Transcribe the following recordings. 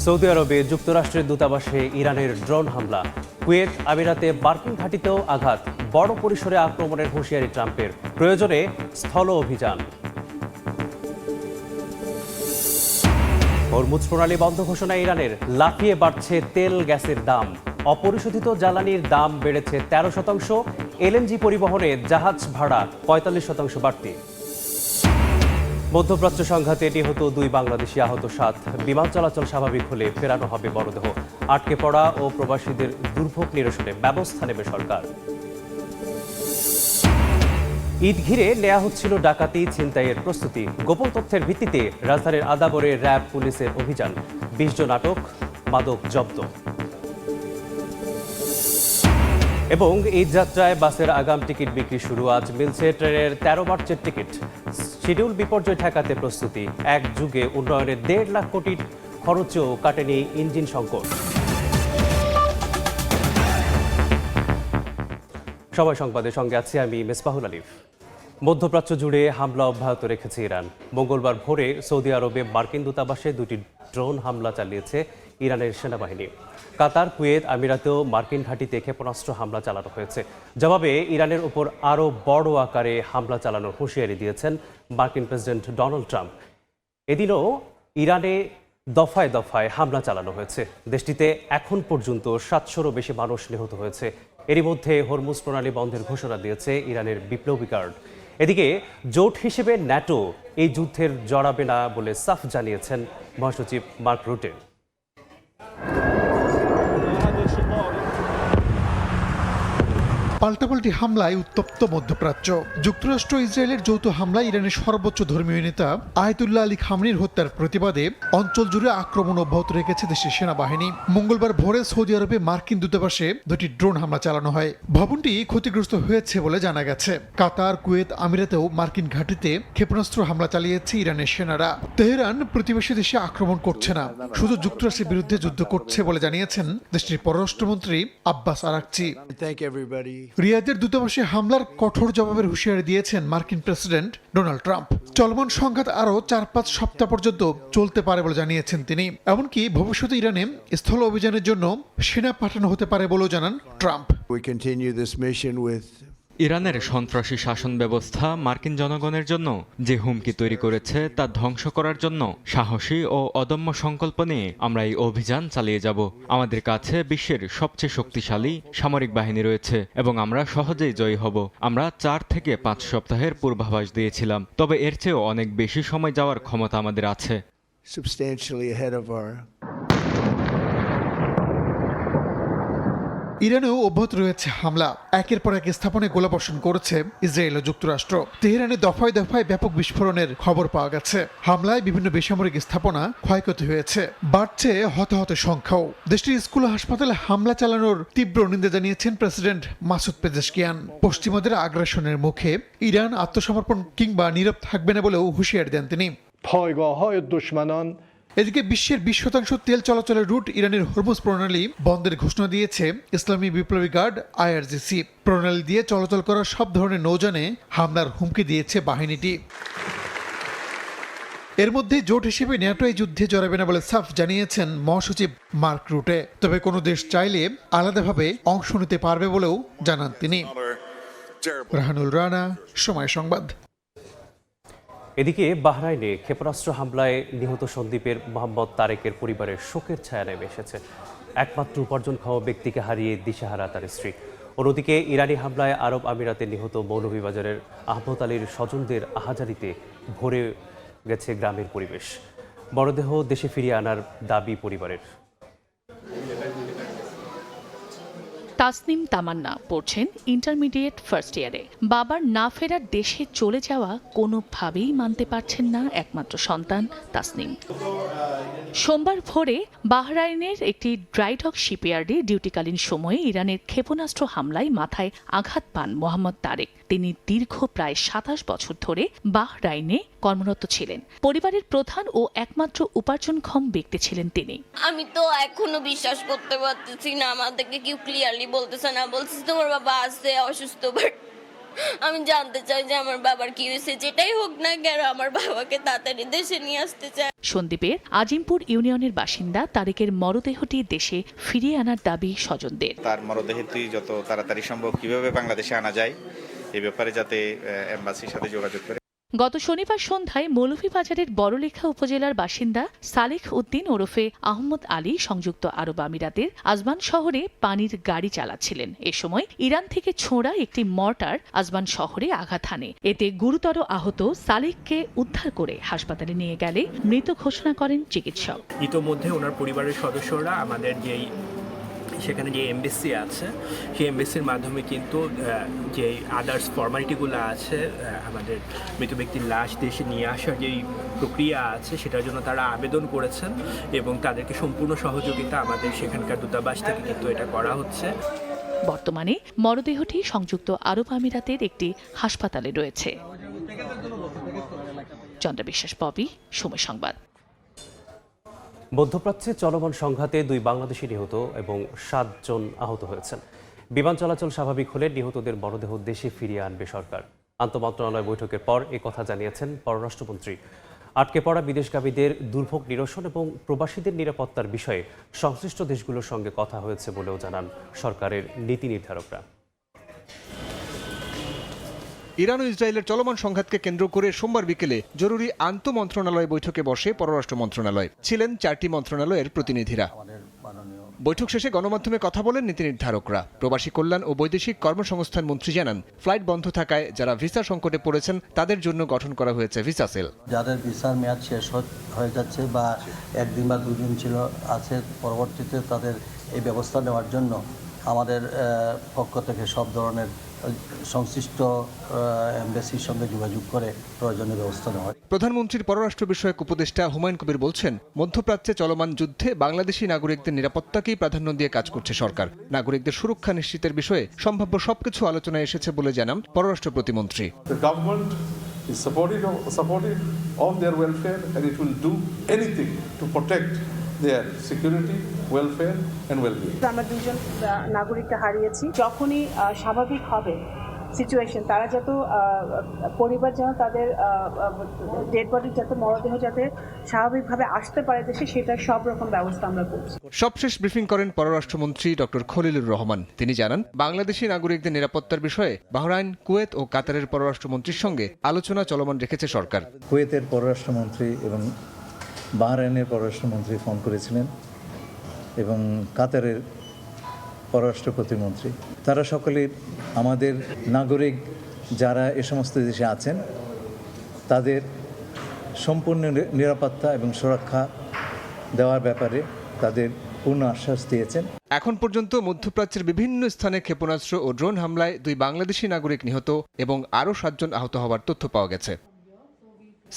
Saudi আরবে যুক্তরাষ্ট্রের দূতাবাসে ইরানের ড্রোন হামলা, কুয়েত আমিরাতে মার্কিন ঘাঁটিতেও আঘাত, বড় পরিসরে আক্রমণের হুঁশিয়ারি ট্রাম্পের, প্রয়োজনে স্থল অভিযান। হরমুজ প্রণালী বন্ধ ঘোষণা ইরানের, লাফিয়ে বাড়ছে তেল গ্যাসের দাম, অপরিশোধিত জ্বালানির দাম বেড়েছে 13%, এলএনজি পরিবহনে জাহাজ ভাড়া 45% বাড়তি। মধ্যপ্রাচ্য সংঘাতে নিহত 2 বাংলাদেশি, আহত 7, বিমান চলাচল স্বাভাবিক হলে ফেরানো হবে মরদেহ। আটকে পড়া ও প্রবাসীদের দুর্ভোগ নিরসনে ব্যবস্থা নেবে সরকার। ঈদ ঘিরে নেওয়া হচ্ছিল ডাকাতি ছিনতাইয়ের প্রস্তুতি, গোপন তথ্যের ভিত্তিতে রাজধানীর আদাবরে র্যাব পুলিশের অভিযান, 20 জন আটক, মাদক জব্দ। এবং ঈদ যাত্রায় বাসের আগাম টিকিট বিক্রি শুরু, আজ মিলছে ট্রেনের 13 মার্চের টিকিট। শিডিউল বিপর্যয় ঠেকাতে প্রস্তুতি, এক যুগে উন্নয়নে 1.5 লাখ কোটি খরচেও কাটেনি ইঞ্জিন সংকট। সময় সংবাদের সঙ্গে আছি আমি মেসবাহুল আলিফ। মধ্যপ্রাচ্য জুড়ে হামলা অব্যাহত রেখেছে ইরান। মঙ্গলবার ভোরে সৌদি আরবে মার্কিন দূতাবাসে 2টি ড্রোন হামলা চালিয়েছে ইরানের সেনাবাহিনী। কাতার, কুয়েত আমিরাতেও মার্কিন ঘাঁটিতে ক্ষেপণাস্ত্র হামলা চালানো হয়েছে। জবাবে ইরানের উপর আরও বড় আকারে হামলা চালানোর হুঁশিয়ারি দিয়েছেন মার্কিন প্রেসিডেন্ট ডোনাল্ড ট্রাম্প। এদিনও ইরানে দফায় দফায় হামলা চালানো হয়েছে। দেশটিতে এখন পর্যন্ত 700-রও বেশি মানুষ নিহত হয়েছে। এরই মধ্যে হরমুজ প্রণালী বন্ধের ঘোষণা দিয়েছে ইরানের বিপ্লবী গার্ড। এদিকে জোট হিসেবে ন্যাটো এই যুদ্ধের জড়াবে না বলে সাফ জানিয়েছেন মহাসচিব মার্ক রুটে। পাল্টাপাল্টি হামলায় উত্তপ্ত মধ্যপ্রাচ্য। যুক্তরাষ্ট্র ইসরায়েলের যৌথ হামলায় ইরানের সর্বোচ্চ ধর্মীয় নেতা আয়াতুল্লাহ আলী খামেনির হত্যার প্রতিবাদে অঞ্চল জুড়ে আক্রমণ অব্যাহত রেখেছে দেশের সেনাবাহিনী। মঙ্গলবার ভোরে সৌদি আরবে মার্কিন দূতাবাসে 2টি ড্রোন হামলা চালানো হয়। ভবনটি ক্ষতিগ্রস্ত হয়েছে বলে জানা গেছে। কাতার, কুয়েত আমিরাতেও মার্কিন ঘাঁটিতে ক্ষেপণাস্ত্র হামলা চালিয়েছে ইরানের সেনারা। তেহরান প্রতিবেশী দেশে আক্রমণ করছে না, শুধু যুক্তরাষ্ট্রের বিরুদ্ধে যুদ্ধ করছে বলে জানিয়েছেন দেশটির পররাষ্ট্রমন্ত্রী আব্বাস আরাকচি। রিয়াদের দূতাবাসে হামলার কঠোর জবাবের হুঁশিয়ারি দিয়েছেন মার্কিন প্রেসিডেন্ট ডোনাল্ড ট্রাম্প। চলমান সংঘাত আরও 4-5 সপ্তাহ পর্যন্ত চলতে পারে বলে জানিয়েছেন তিনি। এমনকি ভবিষ্যতে ইরানে স্থল অভিযানের জন্য সেনা পাঠানো হতে পারে বলেও জানান ট্রাম্প। ইরানের সন্ত্রাসী শাসন ব্যবস্থা মার্কিন জনগণের জন্য যে হুমকি তৈরি করেছে তা ধ্বংস করার জন্য সাহসী ও অদম্য সংকল্প নিয়ে আমরা এই অভিযান চালিয়ে যাব। আমাদের কাছে বিশ্বের সবচেয়ে শক্তিশালী সামরিক বাহিনী রয়েছে এবং আমরা সহজেই জয়ী হব। আমরা 4 থেকে 5 সপ্তাহের পূর্বাভাস দিয়েছিলাম, তবে এর চেয়েও অনেক বেশি সময় যাওয়ার ক্ষমতা আমাদের আছে। ইরানেও অব্যাহত রয়েছে হামলা। একের পর এক স্থাপনে গোলাবর্ষণ করেছে ইসরায়েল ও যুক্তরাষ্ট্র। তেহরানে দফায় দফায় ব্যাপক বিস্ফোরণের খবর পাওয়া গেছে। হামলায় বিভিন্ন বেসামরিক স্থাপনা ক্ষয়ক্ষতি হয়েছে, বাড়ছে হতাহতের সংখ্যাও। দেশটির স্কুল ও হাসপাতালে হামলা চালানোর তীব্র নিন্দা জানিয়েছেন প্রেসিডেন্ট মাসুদ পেজেশকিয়ান। পশ্চিমাদের আগ্রাসনের মুখে ইরান আত্মসমর্পণ কিংবা নীরব থাকবে না বলেও হুঁশিয়ারি দেন তিনি। এদিকে বিশ্বের 20% তেল চলাচলের রুট ইরানের হরমুজ প্রণালী বন্ধের ঘোষণা দিয়েছে ইসলামী বিপ্লবী গার্ড IRGC। প্রণালী দিয়ে চলাচল করা সব ধরনের নৌযানে হামলার হুমকি দিয়েছে বাহিনীটি। এর মধ্যে জোট হিসেবে ন্যাটো এই যুদ্ধে জড়াবে না বলে সাফ জানিয়েছেন মহাসচিব মার্ক রুটে। তবে কোনো দেশ চাইলে আলাদাভাবে অংশ নিতে পারবে বলেও জানান তিনি। রাহানুল রানা, সময় সংবাদ। এদিকে বাহরাইনে ক্ষেপণাস্ত্র হামলায় নিহত সন্দ্বীপের মোহাম্মদ তারেকের পরিবারের শোকের ছায়া নেমে এসেছে। একমাত্র উপার্জনক্ষম ব্যক্তিকে হারিয়ে দিশেহারা তার স্ত্রী। অন্যদিকে ইরানি হামলায় আরব আমিরাতে নিহত মৌলভীবাজারের আহমদ আলীর স্বজনদের আহাজারিতে ভরে গেছে গ্রামের পরিবেশ। মরদেহ দেশে ফিরিয়ে আনার দাবি পরিবারের। তাসনিম তামান্না পড়ছেন ইন্টারমিডিয়েট ফার্স্ট ইয়ারে। বাবার না ফেরার দেশে চলে যাওয়া কোনোভাবেই মানতে পারছেন না একমাত্র সন্তান তাসনিম। সোমবার ভোরে বাহরাইনের একটি ড্রাইডক শিপইয়ার্ডে ডিউটিকালীন সময়ে ইরানের ক্ষেপণাস্ত্র হামলায় মাথায় আঘাত পান মোহাম্মদ তারেক। তিনি দীর্ঘ প্রায় 27 বছর ধরে বাহরাইনে কর্মরত ছিলেন। পরিবারের প্রধান ও একমাত্র উপার্জনক্ষম ব্যক্তি ছিলেন তিনি। আমি তো এখনো বিশ্বাস করতে পারতেছি না, আমাদেরকে কেউ ক্লিয়ারলি বলতেছে না, বলতেছে তোমার বাবা আছে অসুস্থ, বাট আমি জানতে চাই যে আমার বাবার কি হয়েছে, যেটাই হোক না কেন আমার বাবাকে তাড়াতাড়ি দেশে নিয়ে আসতে চাই। সন্দ্বীপের আজিমপুর ইউনিয়নের বাসিন্দা তারেকের মরদেহটি দেশে ফিরিয়ে আনার দাবি স্বজনদের। তার মরদেহটি যত তাড়াতাড়ি সম্ভব কিভাবে বাংলাদেশে আনা যায় এই ব্যাপারে যাতে এমবাসির সাথে যোগাযোগ করে। গত শনিবার সন্ধ্যায় মৌলভীবাজারের বড়লেখা উপজেলার বাসিন্দা সালেহ উদ্দিন ওরফে আহমদ আলী সংযুক্ত আরব আমিরাতের আজমান শহরে পানির গাড়ি চালাচ্ছিলেন। এ সময় ইরান থেকে ছোঁড়া একটি মর্টার আজমান শহরে আঘাত হানে। এতে গুরুতর আহত সালেহকে উদ্ধার করে হাসপাতালে নিয়ে গেলে মৃত ঘোষণা করেন চিকিৎসক। ইতোমধ্যে ওনার পরিবারের সদস্যরা আমাদের সেখানে যে এমবেসি আছে সেই এমবেসির মাধ্যমে কিন্তু যে আদার্স ফর্মালিটিগুলো আছে আমাদের মৃত ব্যক্তির লাশ দেশে নিয়ে আসার যেই প্রক্রিয়া আছে সেটার জন্য তারা আবেদন করেছেন এবং তাদেরকে সম্পূর্ণ সহযোগিতা আমাদের সেখানকার দূতাবাস থেকে কিন্তু এটা করা হচ্ছে। বর্তমানে মরদেহটি সংযুক্ত আরব আমিরাতের একটি হাসপাতালে রয়েছে। চন্দ্র বিশ্বাস, ববি, সময় সংবাদ। মধ্যপ্রাচ্যে চলমান সংঘাতে 2 বাংলাদেশি নিহত এবং 7 জন আহত হয়েছেন। বিমান চলাচল স্বাভাবিক হলে নিহতদের মরদেহ দেশে ফিরিয়ে আনবে সরকার। আন্তঃমন্ত্রণালয় বৈঠকের পর এ কথা জানিয়েছেন পররাষ্ট্রমন্ত্রী। আটকে পড়া বিদেশগামীদের দুর্ভোগ নিরসন এবং প্রবাসীদের নিরাপত্তার বিষয়ে সংশ্লিষ্ট দেশগুলোর সঙ্গে কথা হয়েছে বলেও জানান সরকারের নীতি নির্ধারকরা। ইরান ও ইসরায়েলের চলমান সংঘাতকে কেন্দ্র করে সোমবার বিকেলে জরুরি আন্তঃমন্ত্রণালয় বৈঠকে বসে পররাষ্ট্র মন্ত্রণালয়। ছিলেন 4টি মন্ত্রণালয়ের প্রতিনিধিরা। বৈঠক শেষে গণমাধ্যমে কথা বলেন নীতি নির্ধারকরা। প্রবাসী কল্যাণ ও বৈদেশিক কর্মসংস্থান মন্ত্রী জানান, ফ্লাইট বন্ধ থাকায় যারা ভিসা সংকটে পড়েছেন তাদের জন্য গঠন করা হয়েছে ভিসা সেল। যাদের ভিসার মেয়াদ শেষ হয়ে যাচ্ছে বা 1 দিন বা 2 দিন আছে, পরবর্তীতে তাদের এই ব্যবস্থা নেওয়ার জন্য আমাদের পক্ষ থেকে সব ধরনের সংশ্লিষ্ট এমবেসির সঙ্গে যোগাযোগ করে প্রয়োজনীয় ব্যবস্থা নেওয়া হয়। প্রধানমন্ত্রীর পররাষ্ট্র বিষয়ক উপদেষ্টা হুমায়ুন কবির বলছেন, মধ্যপ্রাচ্যে চলমান যুদ্ধে বাংলাদেশি নাগরিকদের নিরাপত্তাকেই প্রাধান্য দিয়ে কাজ করছে সরকার। নাগরিকদের সুরক্ষা নিশ্চিতের বিষয়ে সম্ভাব্য সবকিছু আলোচনায় এসেছে বলে জানান পররাষ্ট্র প্রতিমন্ত্রী। is supportive of their welfare and it will do anything to protect their security, welfare and well-being. আমরা 2 জন নাগরিককে হারিয়েছি। যখনই স্বাভাবিক হবে সিচুয়েশন, তারা যত পরিবার যেন তাদের ডেড বডি যাতে মরদেহ যাতে স্বাভাবিকভাবে আসতে পারে দেশে, সেটা সব রকম ব্যবস্থা আমরা করছি। সবশেষ ব্রিফিং করেন পররাষ্ট্রমন্ত্রী ডক্টর খলিলুর রহমান। তিনি জানান, বাংলাদেশি নাগরিকদের নিরাপত্তার বিষয়ে বাহরাইন, কুয়েত ও কাতারের পররাষ্ট্রমন্ত্রীর সঙ্গে আলোচনা চলমান রেখেছে সরকার। কুয়েতের পররাষ্ট্রমন্ত্রী এবং বাহরাইনের পররাষ্ট্রমন্ত্রী ফোন করেছিলেন এবং কাতারের পররাষ্ট্র প্রতিমন্ত্রী। তারা সকলে আমাদের নাগরিক যারা এ সমস্ত দেশে আছেন তাদের সম্পূর্ণ নিরাপত্তা এবং সুরক্ষা দেওয়ার ব্যাপারে তাদের পূর্ণ আশ্বাস দিয়েছেন। এখন পর্যন্ত মধ্যপ্রাচ্যের বিভিন্ন স্থানে ক্ষেপণাস্ত্র ও ড্রোন হামলায় 2 বাংলাদেশি নাগরিক নিহত এবং আরও 7 জন আহত হওয়ার তথ্য পাওয়া গেছে।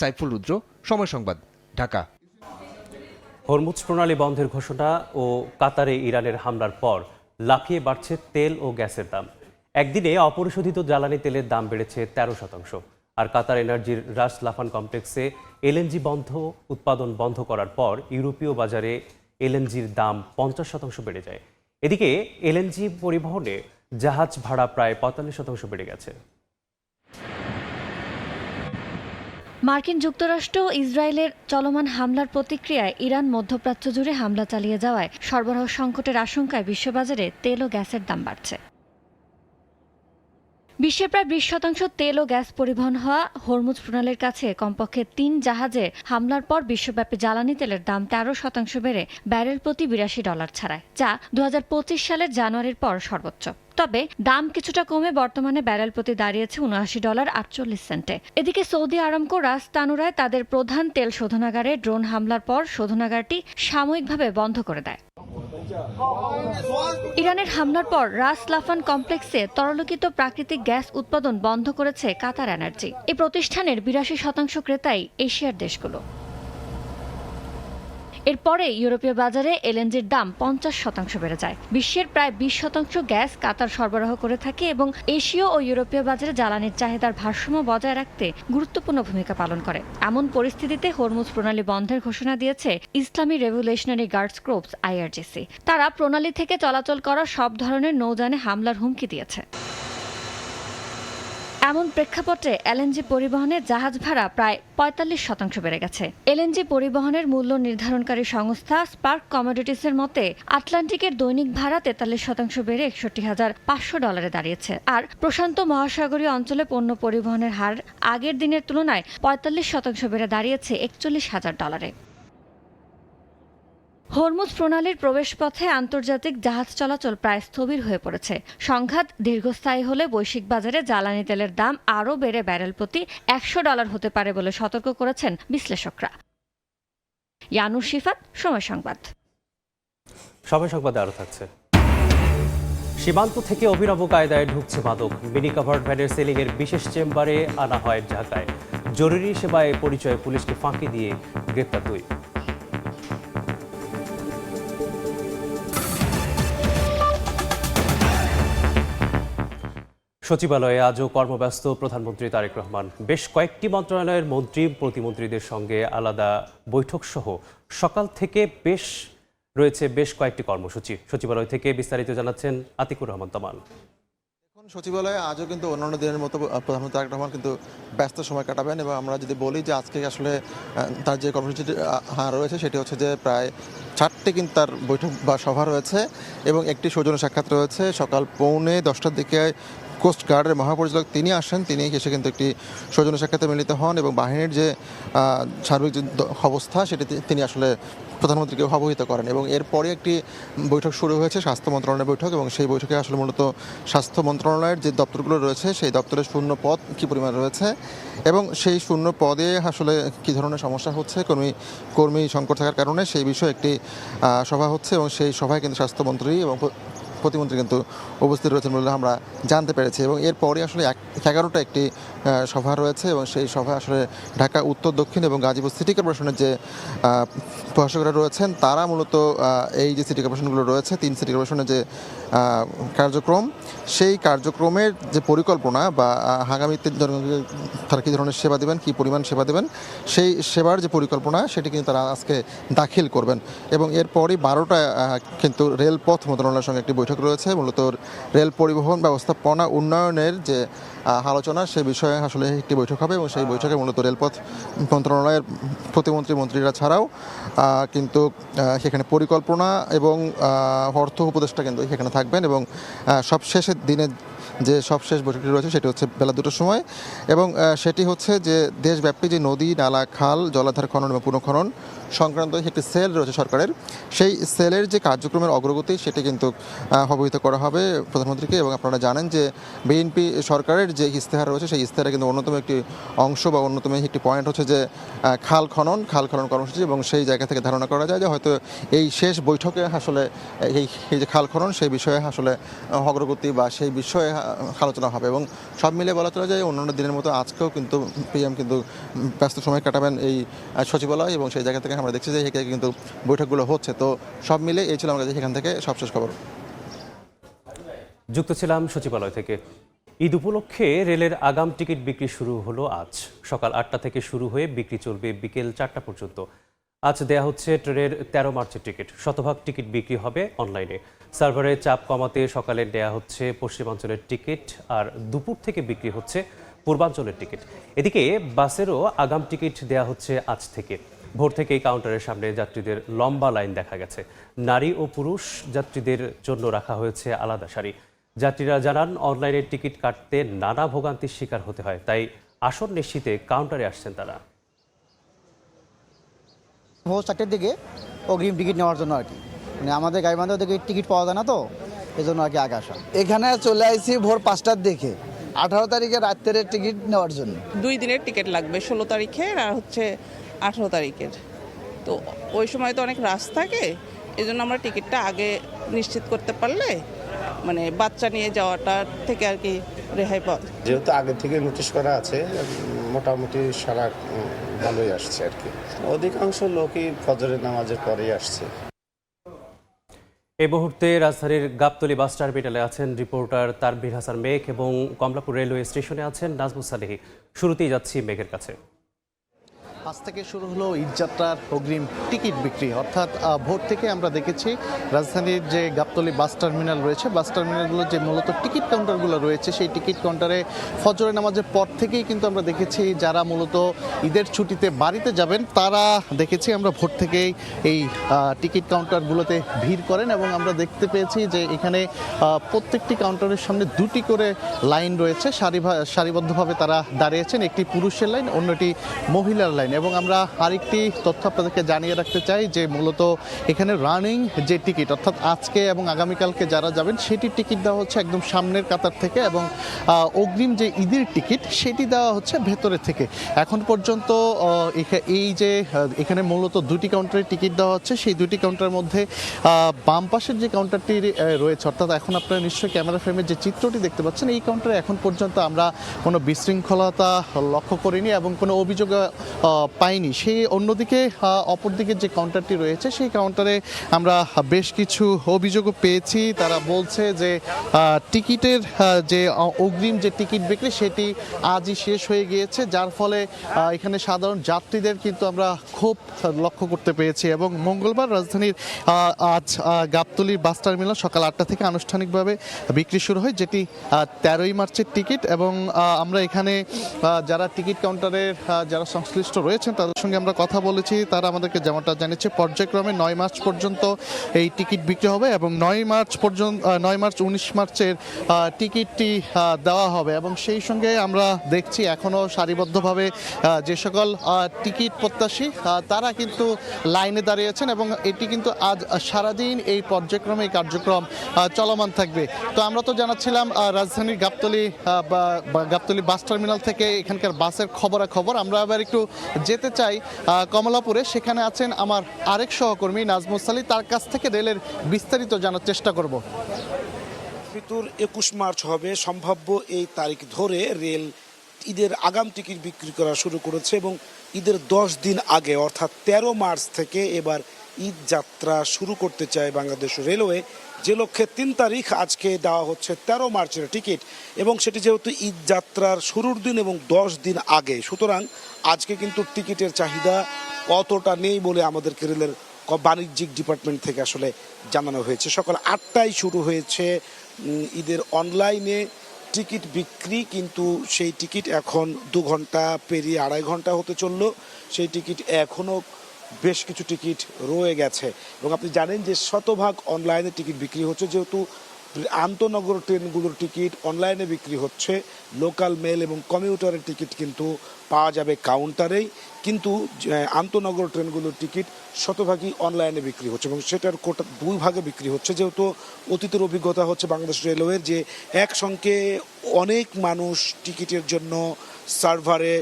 সাইফুল রুদ্র, সময় সংবাদ, ঢাকা। হরমুজ প্রণালী বন্ধের ঘোষণা ও কাতারে ইরানের হামলার পর লাফিয়ে বাড়ছে তেল ও গ্যাসের দাম। একদিনে অপরিশোধিত জ্বালানি তেলের দাম বেড়েছে 13%। আর কাতার এনার্জির রাস লাফান কমপ্লেক্সে এলএনজি উৎপাদন বন্ধ করার পর ইউরোপীয় বাজারে এলএনজির দাম 50% বেড়ে যায়। এদিকে এলএনজি পরিবহনে জাহাজ ভাড়া প্রায় 45% বেড়ে গেছে। মার্কিন যুক্তরাষ্ট্র ইসরায়েলের চলমান হামলার প্রতিক্রিয়ায় ইরান মধ্যপ্রাচ্য জুড়ে হামলা চালিয়ে যাওয়ায় সরবরাহ সংকটের আশঙ্কায় বিশ্ববাজারে তেল ও গ্যাসের দাম বাড়ছে। বিশ্বে প্রায় 20% তেল ও গ্যাস পরিবহন হওয়া হরমুজ প্রণালীর কাছে কমপক্ষে 3 জাহাজে হামলার পর বিশ্বব্যাপী জ্বালানি তেলের দাম 13% বেড়ে ব্যারেল প্রতি $82 ছাড়ায়, যা 2025 সালের জানুয়ারির পর সর্বোচ্চ। তবে দাম কিছুটা কমে বর্তমানে ব্যারেল প্রতি দাঁড়িয়েছে $79.48। এদিকে সৌদি আরামকো রাস তানুরায় তাদের প্রধান তেল শোধনাগারে ড্রোন হামলার পর শোধনাগারটি সাময়িকভাবে বন্ধ করে দেয়। ইরানের হামলার পর রাস লাফান কমপ্লেক্সে তরলীকৃত প্রাকৃতিক গ্যাস উৎপাদন বন্ধ করেছে কাতার এনার্জি। এই প্রতিষ্ঠানের 82% ক্রেতাই এশিয়ার দেশগুলো। এরপরে ইউরোপীয় বাজারে এলএনজির দাম 50% বেড়ে যায়। বিশ্বের প্রায় 20% গ্যাস কাতার সরবরাহ করে থাকে এবং এশীয় ও ইউরোপীয় বাজারে জ্বালানির চাহিদার ভারসাম্য বজায় রাখতে গুরুত্বপূর্ণ ভূমিকা পালন করে। এমন পরিস্থিতিতে হরমুজ প্রণালী বন্ধের ঘোষণা দিয়েছে ইসলামী রেভলিউশনারি গার্ডস ক্রপস IRGC। তারা প্রণালী থেকে চলাচল করা সব ধরনের নৌযানে হামলার হুমকি দিয়েছে। এমন প্রেক্ষাপটে এলএনজি পরিবহনের জাহাজ ভাড়া প্রায় ৪৫% বেড়ে গেছে। এলএনজি পরিবহনের মূল্য নির্ধারণকারী সংস্থা স্পার্ক কমোডিটিসের মতে আটলান্টিকের দৈনিক ভাড়া ৪৩% বেড়ে $৬১,৫০০ দাঁড়িয়েছে। আর প্রশান্ত মহাসাগরীয় অঞ্চলে পণ্য পরিবহনের হার আগের দিনের তুলনায় ৪৫% বেড়ে দাঁড়িয়েছে $৪১,০০০। হরমুজ প্রণালীর প্রবেশপথে আন্তর্জাতিক জাহাজ চলাচল প্রায় স্থবির হয়ে পড়েছে। সংঘাত দীর্ঘস্থায়ী হলে বৈশ্বিক বাজারে জ্বালানি তেলের দাম আরও বেড়ে ব্যারেল প্রতি $১০০ হতে পারে বলে সতর্ক করেছেন বিশ্লেষকরা। ইয়ানুর শিফাত, সময় সংবাদ। সময় সংবাদে আরও থাকছে। সীমান্ত থেকে অভিনব কায়দায় ঢুকছে মাদক। মিনি কাভার্ড ভ্যানের সেলিংয়ের বিশেষ চেম্বারে আনা হয় ঢাকায়। জরুরি সেবায় পরিচয়ে পুলিশকে ফাঁকি দিয়ে গ্রেপ্তার 2। সচিবালয়ে আজও কর্মব্যস্ত প্রধানমন্ত্রী তারেক রহমান। বেশ কয়েকটি মন্ত্রণালয়ের মন্ত্রী প্রতিমন্ত্রীদের সঙ্গে আলাদা বৈঠক সহ সকাল থেকে রয়েছে বেশ কয়েকটি কর্মসূচি। সচিবালয় থেকে বিস্তারিত জানাচ্ছেন আতিকুর রহমান তমাল। সচিবালয়ে আজও কিন্তু অন্যান্য দিনের মতো প্রধানমন্ত্রী তারেক রহমান কিন্তু ব্যস্ত সময় কাটাবেন এবং আমরা যদি বলি যে আজকে আসলে তার যে কর্মসূচিটি রয়েছে সেটি হচ্ছে যে প্রায় 4টি কিন্তু তার বৈঠক বা সভা রয়েছে এবং একটি সৌজন্য সাক্ষাৎ রয়েছে সকাল 9:45টার দিকে। কোস্ট গার্ডের মহাপরিচালক তিনি আসেন, তিনি এসে কিন্তু একটি সৌজন্য সাক্ষাতে মিলিত হন এবং বাহিনীর যে সার্বিক যে অবস্থা সেটি তিনি আসলে প্রধানমন্ত্রীকে অবহিত করেন। এবং এরপরে একটি বৈঠক শুরু হয়েছে স্বাস্থ্য মন্ত্রণালয়ের বৈঠক এবং সেই বৈঠকে আসলে মূলত স্বাস্থ্য মন্ত্রণালয়ের যে দপ্তরগুলো রয়েছে সেই দপ্তরের শূন্য পদ কী পরিমাণ রয়েছে এবং সেই শূন্য পদে আসলে কী ধরনের সমস্যা হচ্ছে কর্মী সংকট থাকার কারণে সেই বিষয়ে একটি সভা হচ্ছে এবং সেই সভায় কিন্তু স্বাস্থ্যমন্ত্রী এবং প্রতিমন্ত্রী কিন্তু উপস্থিত রয়েছেন বলে আমরা জানতে পেরেছি। এবং এরপরে আসলে 11টা একটি সভা রয়েছে এবং সেই সভা আসলে ঢাকা উত্তর দক্ষিণ এবং গাজীপুর সিটি কর্পোরেশনের যে প্রশাসকরা রয়েছেন তারা মূলত এই যে সিটি কর্পোরেশনগুলো রয়েছে 3 সিটি কর্পোরেশনের যে কার্যক্রম সেই কার্যক্রমের যে পরিকল্পনা বা আগামীতে জনগণকে তারা কী ধরনের সেবা দেবেন, কী পরিমাণ সেবা দেবেন সেই সেবার যে পরিকল্পনা সেটি কিন্তু তারা আজকে দাখিল করবেন। এবং এরপরই 12টা কিন্তু রেলপথ মন্ত্রণালয়ের সঙ্গে একটি বৈঠক রয়েছে মূলত রেল পরিবহন ব্যবস্থাপনা উন্নয়নের যে আলোচনা সে বিষয়ে আসলে একটি বৈঠক হবে এবং সেই বৈঠকে মূলত রেলপথ মন্ত্রণালয়ের মন্ত্রীরা ছাড়াও কিন্তু সেখানে পরিকল্পনা এবং অর্থ উপদেষ্টা কিন্তু সেখানে থাকবেন এবং সবশেষের দিনে যে সবশেষ বৈঠকটি রয়েছে সেটি হচ্ছে বেলা 2টার সময় এবং সেটি হচ্ছে যে দেশব্যাপী যে নদী নালা খাল জলাধার খনন এবং পুনঃখনন সংক্রান্ত একটি সেল রয়েছে সরকারের, সেই সেলের যে কার্যক্রমের অগ্রগতি সেটি কিন্তু অবহিত করা হবে প্রধানমন্ত্রীকে। এবং আপনারা জানেন যে বিএনপি সরকারের যে ইস্তেহার রয়েছে সেই ইস্তেহারে কিন্তু অন্যতম একটি অংশ বা অন্যতম একটি পয়েন্ট হচ্ছে যে খাল খনন কর্মসূচি এবং সেই জায়গা থেকে ধারণা করা যায় যে হয়তো এই শেষ বৈঠকে আসলে এই যে খাল খনন সেই বিষয়ে আসলে অগ্রগতি বা সেই বিষয়ে আলোচনা হবে। এবং সব মিলে বলা চলে যায় অন্যান্য দিনের মতো আজকেও কিন্তু পিএম কিন্তু ব্যস্ত সময় কাটাবেন এই সচিবালয় এবং সেই জায়গা থেকে আমরা দেখছি যে এখানে কিন্তু বৈঠকগুলো হচ্ছে। তো সব মিলে এই ছিল আমার কাছে এখান থেকে সবশেষ খবর। যুক্ত ছিলাম সচিবালয় থেকে। ঈদ উপলক্ষে রেলের আগাম টিকিট বিক্রি শুরু হলো আজ। সকাল 8টা থেকে শুরু হয়ে বিক্রি চলবে বিকেল 4টা পর্যন্ত। আজ দেয়া হচ্ছে ট্রেনের 13 মার্চের টিকিট। শতভাগ টিকিট বিক্রি হবে অনলাইনে। সার্ভারের চাপ কমাতে সকালে দেয়া হচ্ছে পশ্চিমাঞ্চলের টিকিট আর দুপুর থেকে বিক্রি হচ্ছে পূর্বাঞ্চলের টিকিট। এদিকে বাসেরও আগাম টিকিট দেয়া হচ্ছে আজ থেকে। ভোর থেকেই কাউন্টারের সামনে যাত্রীদের লম্বা লাইন দেখা গেছে। নারী ও পুরুষ যাত্রীদের জন্য রাখা হয়েছে আলাদা সারি। যাত্রীরা জানান অনলাইনের টিকিট কাটতে নানা ভোগান্তির শিকার হতে হয়, তাই আসন নিশ্চিতে কাউন্টারে আসছেন তারা। ভোর 4টার দিকে অগ্রিম টিকিট নেওয়ার জন্য আর কি, মানে আমাদের গাইবান্ধা থেকে টিকিট পাওয়া যায় না, তো এই জন্য আর কি আগে আসা। এখানে চলে আসছি ভোর 5টার দিকে 18 তারিখে রাত্রের টিকিট নেওয়ার জন্য। 2 দিনের টিকিট লাগবে, 16 তারিখের আর হচ্ছে 18 তারিখের। তো ওই সময় তো অনেক রাশ থাকে, এই জন্য আমরা টিকিটটা আগে নিশ্চিত করতে পারলে মানে বাচ্চা নিয়ে যাওয়াটা থেকে আর কি রেহাই পাওয়া। যেহেতু আগে থেকে নোটিশ করা আছে মোটামুটি সারা ভালোই আসছে আর কি। অধিকাংশ লোকই ফজরের নামাজের পরেই আসছে। এই মুহূর্তে রাজধানীর গাবতলী বাস টার্মিনালে আছেন রিপোর্টার তানভীর হাসান মেঘ এবং কমলাপুর রেলওয়ে স্টেশনে আছেন নাজমুস সালেহী। শুরুতেই যাচ্ছি মেঘের কাছে। আজ থেকে শুরু হলো ঈদযাত্রার অগ্রিম টিকিট বিক্রি, অর্থাৎ ভোর থেকে আমরা দেখেছি রাজধানীর যে গাবতলী বাস টার্মিনাল রয়েছে, বাস টার্মিনালগুলো যে মূলত টিকিট কাউন্টারগুলো রয়েছে, সেই টিকিট কাউন্টারে ফজরের নামাজের পর থেকেই কিন্তু আমরা দেখেছি যারা মূলত ঈদের ছুটিতে বাড়িতে যাবেন তারা দেখেছি আমরা ভোর থেকেই এই টিকিট কাউন্টারগুলোতে ভিড় করেন এবং আমরা দেখতে পেয়েছি যে এখানে প্রত্যেকটি কাউন্টারের সামনে দুটি করে লাইন রয়েছে, সারিবদ্ধভাবে তারা দাঁড়িয়েছেন, একটি পুরুষের লাইন, অন্যটি মহিলার লাইন। এবং আমরা আরেকটি তথ্য আপনাদেরকে জানিয়ে রাখতে চাই যে মূলত এখানে রানিং যে টিকিট, অর্থাৎ আজকে এবং আগামীকালকে যারা যাবেন সেটির টিকিট দেওয়া হচ্ছে একদম সামনের কাতার থেকে, এবং অগ্রিম যে ঈদের টিকিট সেটি দেওয়া হচ্ছে ভেতরে থেকে। এখন পর্যন্ত এই যে এখানে মূলত দুটি কাউন্টারে টিকিট দেওয়া হচ্ছে, সেই দুটি কাউন্টারের মধ্যে বাম পাশের যে কাউন্টারটি রয়েছে, অর্থাৎ এখন আপনারা নিশ্চয়ই ক্যামেরা ফ্রেমের যে চিত্রটি দেখতে পাচ্ছেন, এই কাউন্টারে এখন পর্যন্ত আমরা কোনো বিশৃঙ্খলতা লক্ষ্য করিনি এবং কোনো অভিযোগ পাইনি। সেই অন্যদিকে অপরদিকে যে কাউন্টারটি রয়েছে সেই কাউন্টারে আমরা বেশ কিছু অভিযোগও পেয়েছি। তারা বলছে যে টিকিটের যে অগ্রিম যে টিকিট বিক্রি সেটি আজই শেষ হয়ে গিয়েছে, যার ফলে এখানে সাধারণ যাত্রীদের কিন্তু আমরা খুব লক্ষ্য করতে পেরেছি। এবং মঙ্গলবার রাজধানীর আজ গাবতলীর বাস টার্মিনাল সকাল 8টা থেকে আনুষ্ঠানিকভাবে বিক্রি শুরু হয়, যেটি 13ই মার্চের টিকিট। এবং আমরা এখানে যারা টিকিট কাউন্টারের যারা সংশ্লিষ্ট রয়েছেন তাদের সঙ্গে আমরা কথা বলেছি, তারা আমাদেরকে যেমনটা জানিয়েছে পর্যায়ক্রমে 9 মার্চ পর্যন্ত এই টিকিট বিক্রি হবে এবং 9 মার্চ 19 মার্চের টিকিটটি দেওয়া হবে। এবং সেই সঙ্গে আমরা দেখছি এখনও সারিবদ্ধভাবে যে সকল টিকিট প্রত্যাশী তারা কিন্তু লাইনে দাঁড়িয়েছেন এবং এটি কিন্তু আজ সারাদিন এই পর্যায়ক্রমে এই কার্যক্রম চলমান থাকবে। তো আমরা তো জানাচ্ছিলাম রাজধানীর গাবতলী বাস টার্মিনাল থেকে এখানকার বাসের খবরাখবর। আমরা আবার একটু যেতে চাই কমলাপুরে, সেখানে আছেন আমার আরেক সহকর্মী নাজমুস আলী, তার কাছ থেকে রেলের বিস্তারিত জানার চেষ্টা করব। ফিতর 21 মার্চ হবে, সম্ভাব্য এই তারিখ ধরে রেল ঈদের আগাম টিকিট বিক্রি করা শুরু করেছে এবং ঈদের 10 দিন আগে অর্থাৎ 13 মার্চ থেকে এবার ঈদ যাত্রা শুরু করতে চায় বাংলাদেশ রেলওয়ে, যে লক্ষ্যে 3 তারিখ আজকে দেওয়া হচ্ছে 13 মার্চের টিকিট এবং সেটি যেহেতু ঈদ যাত্রার শুরুর দিন এবং 10 দিন আগে, সুতরাং আজকে কিন্তু টিকিটের চাহিদা অতটা নেই বলে আমাদেরকে রেলের বাণিজ্যিক ডিপার্টমেন্ট থেকে আসলে জানানো হয়েছে। সকাল 8টায় শুরু হয়েছে ঈদের অনলাইনে টিকিট বিক্রি, কিন্তু সেই টিকিট এখন 2 ঘন্টা পেরিয়ে 2.5 ঘন্টা হতে চললো, সেই টিকিট এখনও বেশ কিছু টিকিট রয়ে গেছে। এবং আপনি জানেন যে শতভাগ অনলাইনে টিকিট বিক্রি হচ্ছে, যেহেতু আন্তনগর ট্রেনগুলোর টিকিট অনলাইনে বিক্রি হচ্ছে, লোকাল মেল এবং কমিউটারের টিকিট কিন্তু পাওয়া যাবে কাউন্টারেই, কিন্তু আন্তনগর ট্রেনগুলোর টিকিট শতভাগই অনলাইনে বিক্রি হচ্ছে এবং সেটার কোটা 2 ভাগে বিক্রি হচ্ছে। যেহেতু অতীতের অভিজ্ঞতা হচ্ছে বাংলাদেশ রেলওয়ের যে একসঙ্গে অনেক মানুষ টিকিটের জন্য সার্ভারে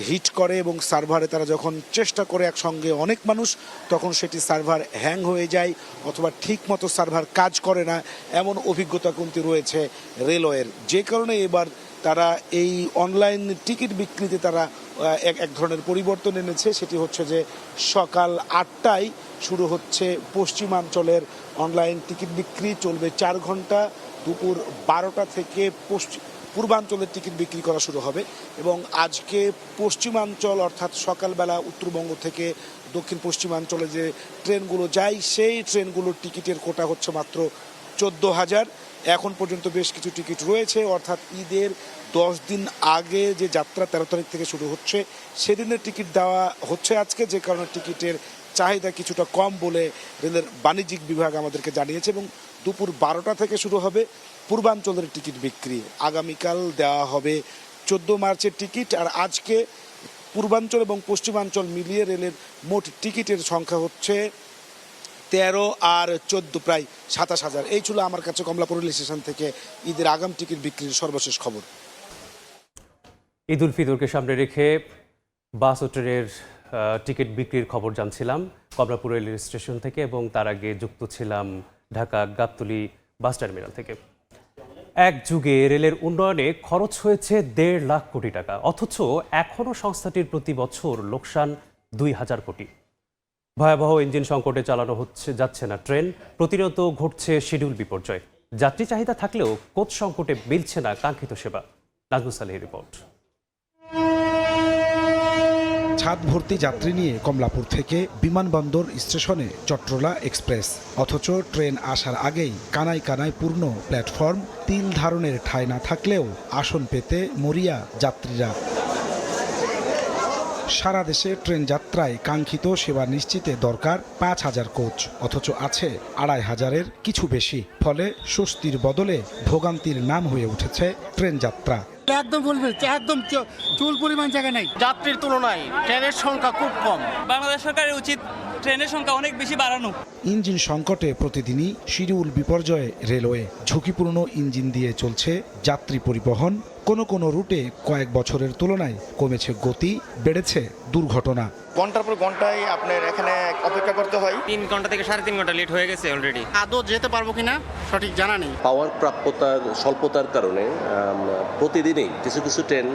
হিট করে এবং সার্ভারে তারা যখন চেষ্টা করে একসঙ্গে অনেক মানুষ, তখন সেটি সার্ভার হ্যাং হয়ে যায় অথবা ঠিক মতো সার্ভার কাজ করে না, এমন অভিজ্ঞতা কিন্তু রয়েছে রেলওয়ের। যে কারণে এবার তারা এই অনলাইন টিকিট বিক্রিতে তারা এক ধরনের পরিবর্তন এনেছে। সেটি হচ্ছে যে সকাল 8টায় শুরু হচ্ছে পশ্চিমাঞ্চলের অনলাইন টিকিট বিক্রি, চলবে 4 ঘন্টা। দুপুর 12টা থেকে পূর্বাঞ্চলের টিকিট বিক্রি করা শুরু হবে এবং আজকে পশ্চিমাঞ্চল অর্থাৎ সকালবেলা উত্তরবঙ্গ থেকে দক্ষিণ পশ্চিমাঞ্চলে যে ট্রেনগুলো যায় সেই ট্রেনগুলোর টিকিটের কোটা হচ্ছে মাত্র 14,000। এখন পর্যন্ত বেশ কিছু টিকিট রয়েছে, অর্থাৎ ঈদের 10 দিন আগে যে যাত্রা 13 তারিখ থেকে শুরু হচ্ছে সেদিনের টিকিট দেওয়া হচ্ছে আজকে, যে কারণে টিকিটের চাহিদা কিছুটা কম বলে রেলের বাণিজ্যিক বিভাগ আমাদেরকে জানিয়েছে। এবং দুপুর 12টা থেকে শুরু হবে পূর্বাঞ্চলের টিকিট বিক্রি। আগামীকাল দেওয়া হবে 14 মার্চের টিকিট, আর আজকে পূর্বাঞ্চল এবং পশ্চিমাঞ্চল মিলিয়ে রেলের মোট টিকিটের সংখ্যা হচ্ছে 13 আর 14 প্রায় 27,000। এই ছিল আমার কাছে কমলাপুর রেল স্টেশন থেকে ঈদের আগাম টিকিট বিক্রির সর্বশেষ খবর। ঈদ উল ফিতরকে সামনে রেখে বাস ও ট্রেনের টিকিট বিক্রির খবর জানছিলাম কমলাপুর রেল স্টেশন থেকে, এবং তার আগে যুক্ত ছিলাম ঢাকা গাবতলী বাস টার্মিনাল থেকে। এক যুগে রেলের উন্নয়নে খরচ হয়েছে 1.5 লাখ কোটি টাকা, অথচ এখনও সংস্থাটির প্রতি বছর লোকসান 2,000 কোটি। ভয়াবহ ইঞ্জিন সংকটে চালানো যাচ্ছে না ট্রেন, প্রতিনিয়ত ঘটছে শিডিউল বিপর্যয়। যাত্রী চাহিদা থাকলেও কোচ সংকটে মিলছে না কাঙ্ক্ষিত সেবা। নাজমুস আলীর রিপোর্ট। ছাদ ভর্তি যাত্রী নিয়ে কমলাপুর থেকে বিমানবন্দর স্টেশনে চট্টলা এক্সপ্রেস, অথচ ট্রেন আসার আগেই কানায় কানায় পূর্ণ প্ল্যাটফর্ম, তিল ধারণের ঠাঁই না থাকলেও আসন পেতে মরিয়া যাত্রীরা। সারা দেশে ট্রেন যাত্রায় কাঙ্ক্ষিত সেবা নিশ্চিতে দরকার 5,000 কোচ, অথচ আছে 2,500-এর কিছু বেশি। ফলে স্বস্তির বদলে ভোগান্তির নাম হয়ে উঠেছে ট্রেন যাত্রা। একদম বলবে একদম চুল পরিমাণ জায়গা নাই। যাত্রীর তুলনায় ট্রেনের সংখ্যা খুব কম। বাংলাদেশ সরকারের উচিত ট্রেনের সংখ্যা অনেক বেশি বাড়ানো। ইঞ্জিন সংকটে প্রতিদিনই শিডিউল বিপর্যয়ে রেলওয়ে। ঝুঁকিপূর্ণ ইঞ্জিন দিয়ে চলছে যাত্রী পরিবহন। কোনো রুটে কয়েক বছরের তুলনায় কমেছে গতি, বেড়েছে দুর্ঘটনা। ঘন্টার পর ঘন্টায় আপনার এখানে অপেক্ষা করতে হয়। 3 ঘন্টা থেকে 3.5 ঘন্টা লেট হয়ে গেছে অলরেডি। আদৌ যেতে পারবো কিনা সঠিক জানা নেই। পাওয়ার প্রাপ্যতার স্বল্পতার কারণে প্রতিদিনই কিছু কিছু ট্রেন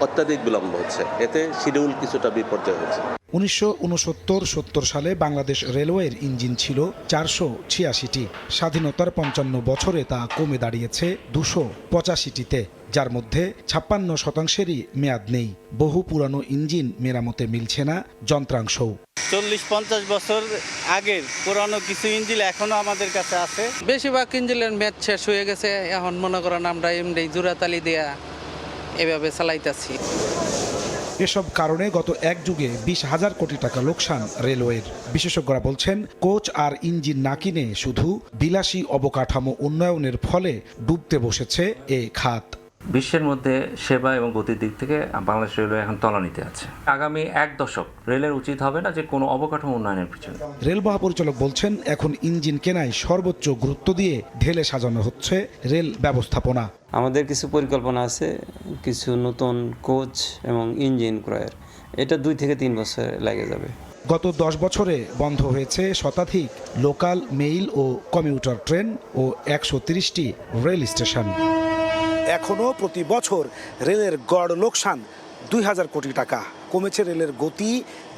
অত্যাধিক বিলম্ব হচ্ছে, এতে শিডিউল কিছুটা বিপর্যয় হচ্ছে। 1969-70 সালে বাংলাদেশ রেলওয়ের ইঞ্জিন ছিল 486টি। স্বাধীনতার 55 বছরে তা কমে দাঁড়িয়েছে 285টিতে, যার মধ্যে 56%-ই মেয়াদ নেই। বহু পুরানো ইঞ্জিন মেরামতে মিলছে না যন্ত্রাংশও। 40-50 বছর আগের পুরানো কিছু ইঞ্জিন এখনো আমাদের কাছে আছে। বেশিরভাগ ইঞ্জিনের মেয়াদ শেষ হয়ে গেছে। এখন মনে করেন আমরা এমনি জোড়াতালি দেয়া এভাবে চালাইতেছি। এসব কারণে গত এক যুগে 20,000 কোটি টাকা লোকসান রেলওয়ের। বিশেষজ্ঞরা বলছেন, কোচ আর ইঞ্জিন না কিনে শুধু বিলাসী অবকাঠামো উন্নয়নের ফলে ডুবতে বসেছে এ খাত। বিশ্বের মধ্যে সেবা এবং গতির দিক থেকে বাংলাদেশ রেলওয়ে এখন তলানিতে আছে। আগামী 1 দশক রেলের উচিত হবে না যে কোনো অবকাঠামো উন্নয়নের পিছনে। রেল মহাপরিচালক বলছেন, এখন ইঞ্জিন কেনায় সর্বোচ্চ গুরুত্ব দিয়ে ঢেলে সাজানো হচ্ছে রেল ব্যবস্থাপনা। আমাদের কিছু পরিকল্পনা আছে, কিছু নতুন কোচ এবং ইঞ্জিন ক্রয়ের। এটা 2 থেকে 3 বছর লেগে যাবে। গত 10 বছরে বন্ধ হয়েছে শতাধিক লোকাল, মেইল ও কমিউটার ট্রেন ও 130টি রেল স্টেশন। এখনও প্রতি বছর রেলের গড় লোকসান 2,000 কোটি টাকা। কমেছে রেলের গতি,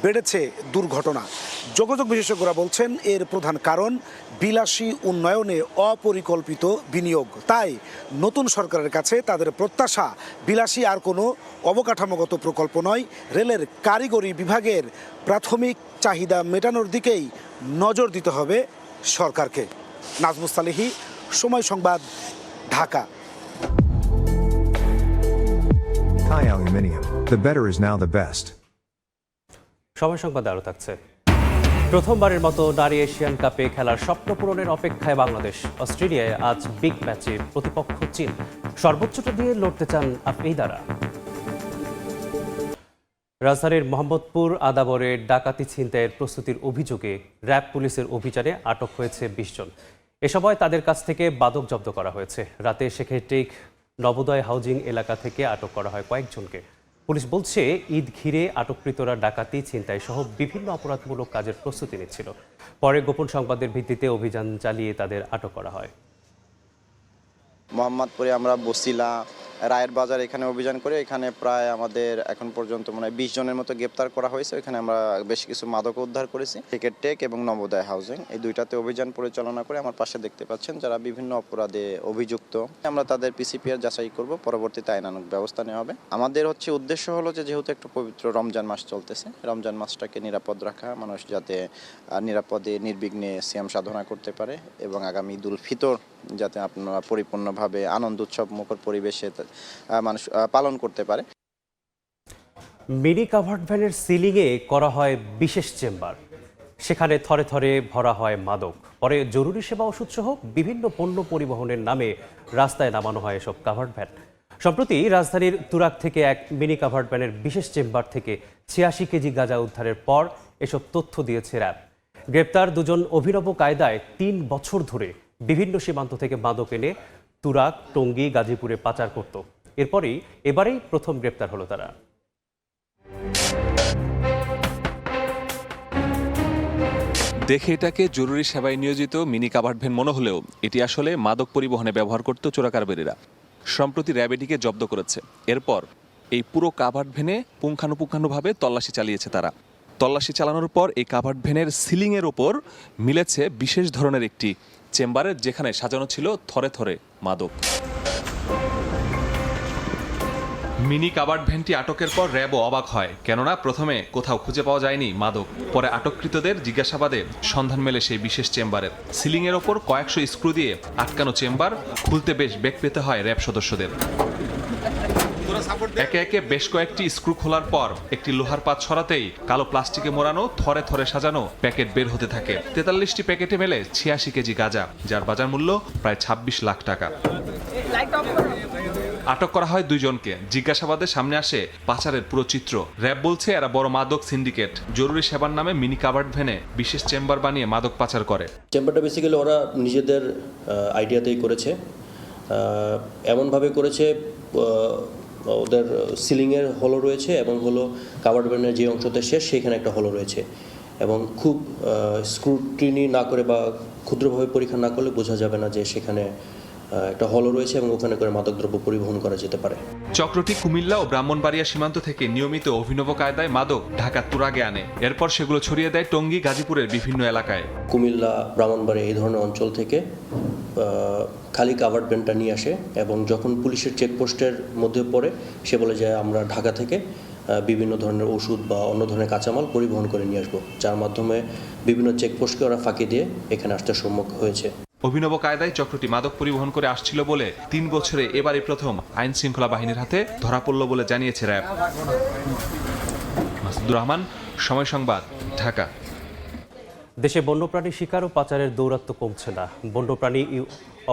বেড়েছে দুর্ঘটনা। যোগাযোগ বিশেষজ্ঞরা বলছেন, এর প্রধান কারণ বিলাসী উন্নয়নে অপরিকল্পিত বিনিয়োগ। তাই নতুন সরকারের কাছে তাদের প্রত্যাশা, বিলাসী আর কোনো অবকাঠামোগত প্রকল্প নয়, রেলের কারিগরি বিভাগের প্রাথমিক চাহিদা মেটানোর দিকেই নজর দিতে হবে সরকারকে। নাজমুস সালেহী, সময় সংবাদ, Dhaka. Thai Aluminium. The better is now the best. সময় সংবাদ আরও থাকছে। প্রথমবারের মতো নারী এশিয়ান কাপে খেলার স্বপ্ন পূরণের অপেক্ষায় বাংলাদেশ। অস্ট্রেলিয়ায় আজ বিগ ম্যাচে প্রতিপক্ষ চীন। সর্বোচ্চটা দিয়ে লড়তে চান আফ্রিদারা। রাজধানীর মোহাম্মদপুর আদাবরে ডাকাতি ছিনতাইয়ের প্রস্তুতির অভিযোগে র্যাব পুলিশের অভিযানে আটক হয়েছে 20 জন। এ সময় তাদের কাছ থেকে মাদক জব্দ করা হয়েছে। রাতে শেখেরটেক নবোদয় হাউজিং এলাকা থেকে আটক করা হয় কয়েকজনকে। পুলিশ বলছে, ঈদ ঘিরে আটককৃতরা ডাকাতি, ছিনতাই সহ বিভিন্ন অপরাধমূলক কাজের প্রস্তুতি নিচ্ছিল। পরে গোপন সংবাদের ভিত্তিতে অভিযান চালিয়ে তাদের আটক করা হয়। মোহাম্মদপুরে আমরা বসিলা, রায়ের বাজার এখানে অভিযান করে এখানে প্রায় আমাদের এখন পর্যন্ত মনে হয় 20 জনের মতো গ্রেপ্তার করা হয়েছে। এখানে আমরা বেশ কিছু মাদক উদ্ধার করেছি। শেখেরটেক এবং নবোদয় হাউজিং এই দুইটাতে অভিযান পরিচালনা করে আমার পাশে দেখতে পাচ্ছেন যারা বিভিন্ন অপরাধে অভিযুক্ত। আমরা তাদের পিসিপিআর যাচাই করব, পরবর্তীতে আইনানুগ ব্যবস্থা নেওয়া হবে। আমাদের উদ্দেশ্য হলো যে যেহেতু একটা পবিত্র রমজান মাস চলতেছে, রমজান মাসটাকে নিরাপদ রাখা, মানুষ যাতে নিরাপদে নির্বিঘ্নে সিয়াম সাধনা করতে পারে এবং আগামী ঈদ উল ফিতর যাতে আপনারা পরিপূর্ণভাবে আনন্দ উৎসব মুখর পরিবেশে মানুষ পালন করতে পারে। মিনি কাভার্ড ভ্যানের সিলিংয়ে করা হয় বিশেষ চেম্বার। সেখানে থরে থরে ভরা হয় মাদক। পরে জরুরি সেবা, ওষুধ সহ বিভিন্ন পণ্য পরিবহনের নামে রাস্তায় নামানো হয় এসব কাভার্ড ভ্যান। সম্প্রতি রাজধানীর তুরাগ থেকে এক মিনি কাভার্ড ভ্যানের বিশেষ চেম্বার থেকে 86 কেজি গাঁজা উদ্ধারের পর এসব তথ্য দিয়েছে র্যাব। গ্রেপ্তার 2 জন অভিনব কায়দায় 3 বছর ধরে বিভিন্ন সীমান্ত থেকে মাদক এনে তুরাগ, টঙ্গী, গাজীপুরে পাচার করত। এবারেই প্রথম গ্রেপ্তার হলো তারা। দেখে এটাকে জরুরি সেবায় নিয়োজিত মিনি কাভার্ড ভ্যান মনে হলেও এটি আসলে মাদক পরিবহনে ব্যবহার করত চোরাকারবারীরা। সম্প্রতি র্যাব এটিকে জব্দ করেছে। এরপর এই পুরো কাভার্ড ভ্যানে পুঙ্খানুপুঙ্খানুভাবে তল্লাশি চালিয়েছে তারা। তল্লাশি চালানোর পর এই কাভার্ড ভ্যানের সিলিংয়ের ওপর মিলেছে বিশেষ ধরনের একটি চেম্বারের, যেখানে সাজানো ছিল থরে থরে মাদক। মিনি কাভার্ড ভ্যানটি আটকের পর র্যাবও অবাক হয়, কেননা প্রথমে কোথাও খুঁজে পাওয়া যায়নি মাদক। পরে আটককৃতদের জিজ্ঞাসাবাদে সন্ধান মেলে সেই বিশেষ চেম্বারের। সিলিংয়ের ওপর কয়েকশো স্ক্রু দিয়ে আটকানো চেম্বার খুলতে বেশ বেগ পেতে হয় র্যাব সদস্যদের। একে একে বেশ কয়েকটি স্ক্রু খোলার পর একটি লোহার পাত ছড়াতেই কালো প্লাস্টিকে মোড়ানো থরে থরে সাজানো প্যাকেট বের হতে থাকে। 43টি প্যাকেটে মেলে 86 কেজি গাঁজা, যার বাজার মূল্য প্রায় 26 লাখ টাকা। আটক করা হয় 2 জনকে। জিজ্ঞাসাবাদে সামনে আসে পাচারের পুরো চিত্র। র্যাব বলছে এরা বড় মাদক সিন্ডিকেট। জরুরি সেবার নামে মিনি কাভার্ড ভ্যানে বিশেষ চেম্বার বানিয়ে মাদক পাচার করে। চেম্বারটা বেসিক্যালি ওরা নিজেদের আইডিয়াতেই করেছে, এমনভাবে করেছে ওদের সিলিংয়ের হলো রয়েছে এবং হলো কাভার্ড ভ্যানের যে অংশতে শেষ সেখানে একটা হলো রয়েছে, এবং খুব স্ক্রুটিনি না করে বা ক্ষুদ্রভাবে পরীক্ষা না করলে বোঝা যাবে না যে সেখানে একটা হলো রয়েছে এবং ওখানে করে মাদকদ্রব্য পরিবহন করা যেতে পারে। চক্রটি কুমিল্লা ও ব্রাহ্মণবাড়িয়া সীমান্ত থেকে নিয়মিত অভিনব কায়দায় মাদক ঢাকার তুরাগে আনে। এরপর সেগুলো ছড়িয়ে দেয় টঙ্গী, গাজীপুরের বিভিন্ন এলাকায়। কুমিল্লা, ব্রাহ্মণবাড়িয়া এই ধরনের অঞ্চল থেকে খালি কাভার্ড ভ্যানটা নিয়ে আসে এবং যখন পুলিশের চেকপোস্টের মধ্যে পড়ে সে বলে যে আমরা ঢাকা থেকে বিভিন্ন ধরনের ওষুধ বা অন্য ধরনের কাঁচামাল পরিবহন করে নিয়ে আসবো, যার মাধ্যমে বিভিন্ন চেকপোস্টকে ওরা ফাঁকি দিয়ে এখানে আসতে সম্মুখ হয়েছে। অভিনব কায়দায় চক্রটি মাদক পরিবহন করে আসছিল বলে 3 বছরে এবারই প্রথম আইন শৃঙ্খলা বাহিনীর হাতে ধরা পড়ল বলে জানিয়েছে র্যাব। মাসুদুর রহমান, সময় সংবাদ, ঢাকা। দেশে বন্যপ্রাণী শিকার ও পাচারের দৌরাত্ম্য কমছে না। বন্যপ্রাণী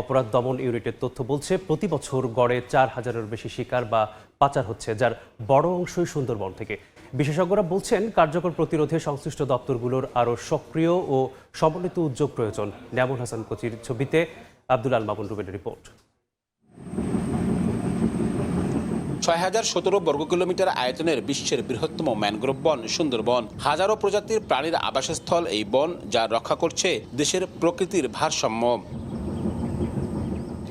অপরাধ দমন ইউনিটের তথ্য বলছে প্রতি বছর গড়ে 4000-এর বেশি শিকার বা পাচার হচ্ছে, যার বড় অংশই সুন্দরবন থেকে। বিশেষজ্ঞরা বলছেন কার্যকর প্রতিরোধে সংশ্লিষ্ট দপ্তরগুলোর আরও সক্রিয় ও সমন্বিত উদ্যোগ প্রয়োজন। ন্যামুল হাসান কোচির ছবিতে আব্দুল আল মামুন রুবেলের রিপোর্ট। 6017 বর্গ কিলোমিটার আয়তনের বিশ্বের বৃহত্তম ম্যানগ্রোভ বন সুন্দরবন। হাজারো প্রজাতির প্রাণীর আবাসস্থল এই বন, যা রক্ষা করছে দেশের প্রকৃতির ভারসাম্য।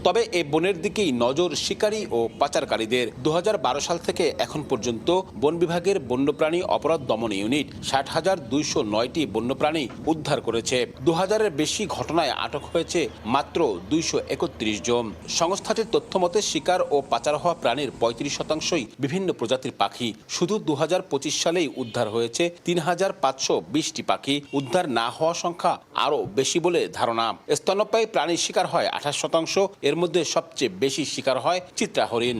তবে এই বনের দিকেই নজর শিকারী ও পাচারকারীদের। 2012 সাল থেকে এখন পর্যন্ত বন বিভাগের বন্যপ্রাণী অপরাধ দমন ইউনিট 60,209টি বন্যপ্রাণী উদ্ধার করেছে। 2000-এর বেশি ঘটনায় আটক হয়েছে মাত্র 231 জন। সংস্থাটির তথ্য মতে শিকার ও পাচার হওয়া প্রাণীর 35%ই বিভিন্ন প্রজাতির পাখি। শুধু 2025 সালেই উদ্ধার হয়েছে 3520টি পাখি। উদ্ধার না হওয়া সংখ্যা আরও বেশি বলে ধারণা। স্তন্যপায়ী প্রাণীর শিকার হয় 28%। এর মধ্যে সবচেয়ে বেশি শিকার হয় চিত্রা হরিণ।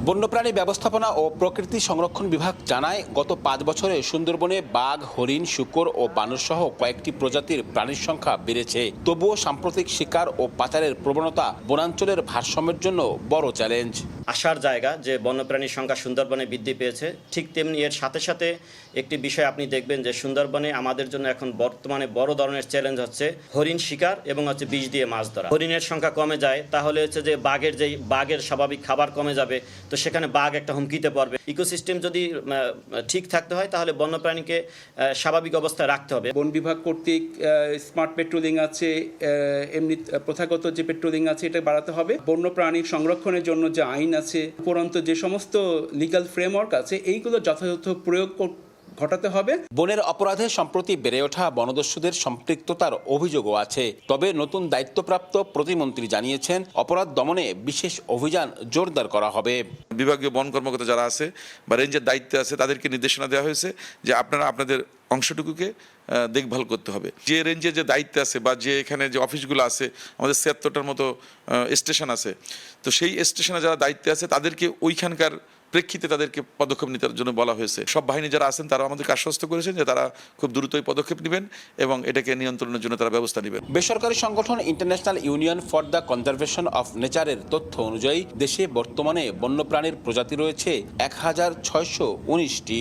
বন্যপ্রাণী ব্যবস্থাপনা ও প্রকৃতি সংরক্ষণ বিভাগ জানায় গত 5 বছরে সুন্দরবনে বাঘ, হরিণ, শূকর ও বানর সহ কয়েকটি প্রজাতির প্রাণীর সংখ্যা বেড়েছে। তবুও সাম্প্রতিক শিকার ও পাচারের প্রবণতা বনাঞ্চলের ভারসাম্যের জন্য বড় চ্যালেঞ্জ। আসার জায়গা যে বন্যপ্রাণীর সংখ্যা সুন্দরবনে বৃদ্ধি পেয়েছে, ঠিক তেমনি এর সাথে সাথে একটি বিষয় আপনি দেখবেন যে সুন্দরবনে আমাদের জন্য এখন বর্তমানে বড় ধরনের চ্যালেঞ্জ হচ্ছে হরিণ শিকার এবং হচ্ছে বিষ দিয়ে মাছ ধরা। হরিণের সংখ্যা কমে যায়, তাহলে হচ্ছে যে বাঘের স্বাভাবিক খাবার কমে যাবে, তো সেখানে বাঘ একটা হুমকিতে পড়বে। ইকোসিস্টেম যদি ঠিক থাকতে হয় তাহলে বন্যপ্রাণীকে স্বাভাবিক অবস্থায় রাখতে হবে। বন বিভাগ কর্তৃক স্মার্ট পেট্রোলিং আছে, এমনি প্রথাগত যে পেট্রোলিং আছে এটা বাড়াতে হবে। বন্যপ্রাণী সংরক্ষণের জন্য যে আইন আছে, উপরন্তু যে সমস্ত লিগ্যাল ফ্রেমওয়ার্ক আছে, এইগুলো যথাযথ প্রয়োগ ঘটাতে হবে। বনের অপরাধে সম্প্রতি বেড়ে ওঠা বনদস্যুদের সম্পৃক্ততার অভিযোগও আছে। তবে নতুন দায়িত্বপ্রাপ্ত প্রতিমন্ত্রী জানিয়েছেন অপরাধ দমনে বিশেষ অভিযান জোরদার করা হবে। বিভাগীয় বন কর্মকর্তা যারা আছে বা রেঞ্জের দায়িত্বে আছে তাদেরকে নির্দেশনা দেওয়া হয়েছে যে আপনারা আপনাদের অংশটুকুকে দেখভাল করতে হবে। যে রেঞ্জে যে দায়িত্ব আছে বা যে এখানে যে অফিসগুলো আছে, আমাদের ৭৬টার মতো স্টেশন আছে, তো সেই স্টেশনে যারা দায়িত্বে আছে তাদেরকে ওইখানকার প্রেক্ষিতে তাদেরকে পদক্ষেপ নিতে জন্য বলা হয়েছে। সব বাহিনী যারা আছেন তারা আমাদেরকে আশ্বস্ত করেছেন যে তারা খুব দ্রুতই পদক্ষেপ নেবেন এবং এটাকে নিয়ন্ত্রণের জন্য তারা ব্যবস্থা নেবেন। বেসরকারি সংগঠন international union for the conservation of নেচারের তথ্য অনুযায়ী দেশে বর্তমানে বন্যপ্রাণীর প্রজাতি রয়েছে 1619টি।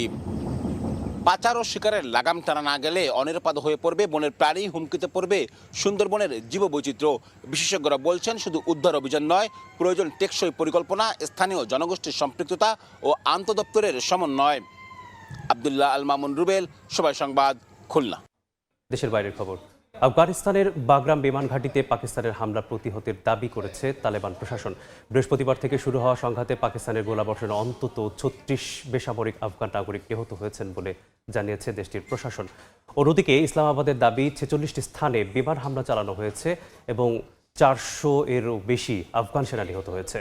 পাচার ও শিকারের লাগাম টানা না গেলে অনিরাপদ হয়ে পড়বে বনের প্রাণী, হুমকিতে পড়বে সুন্দরবনের জীববৈচিত্র্য। বিশেষজ্ঞরা বলছেন শুধু উদ্ধার অভিযান নয়, প্রয়োজন টেকসই পরিকল্পনা, স্থানীয় জনগোষ্ঠীর সম্পৃক্ততা ও আন্তঃদপ্তরের সমন্বয়। আব্দুল্লাহ আল মামুন রুবেল, সময় সংবাদ, খুলনা। দেশের বাইরের খবর। আফগানিস্তানের বাগরাম বিমান ঘাঁটিতে পাকিস্তানের হামলা প্রতিহতের দাবি করেছে তালেবান প্রশাসন। বৃহস্পতিবার থেকে শুরু হওয়া সংঘাতে পাকিস্তানের গোলাবর্ষণে অন্তত 36 বেসামরিক আফগান নাগরিক নিহত হয়েছেন বলে জানিয়েছে দেশটির প্রশাসন। অন্যদিকে ইসলামাবাদের দাবি 46টি স্থানে বিমান হামলা চালানো হয়েছে এবং 400-এরও বেশি আফগান সেনা নিহত হয়েছে।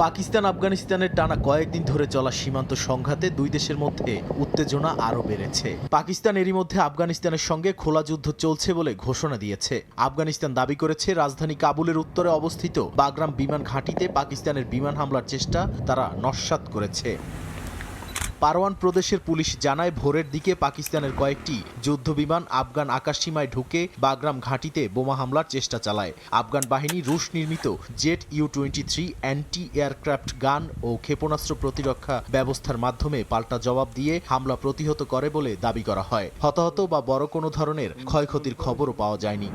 পাকিস্তান আফগানিস্তানের টানা কয়েকদিন ধরে চলা সীমান্ত সংঘাতে দুই দেশের মধ্যে উত্তেজনা আরও বেড়েছে। পাকিস্তান এরই মধ্যে আফগানিস্তানের সঙ্গে খোলা যুদ্ধ চলছে বলে ঘোষণা দিয়েছে। আফগানিস্তান দাবি করেছে রাজধানী কাবুলের উত্তরে অবস্থিত বাগরাম বিমান ঘাঁটিতে পাকিস্তানের বিমান হামলার চেষ্টা তারা নস্যাৎ করেছে। পারওয়ান প্রদেশের পুলিশ জানায় ভোরের দিকে পাকিস্তানের কয়েকটি যুদ্ধবিমান আফগান আকাশসীমায় ঢুকে বাগরাম ঘাঁটিতে বোমা হামলার চেষ্টা চালায়। আফগান বাহিনী রুশ নির্মিত জেট ইউ-23 অ্যান্টি এয়ারক্রাফট গান ও ক্ষেপণাস্ত্র প্রতিরক্ষা ব্যবস্থার মাধ্যমে পাল্টা জবাব দিয়ে হামলা প্রতিহত করে বলে দাবি করা হয়। হতাহত বা বড় কোনো ধরনের ক্ষয়ক্ষতির খবরও পাওয়া যায়নি।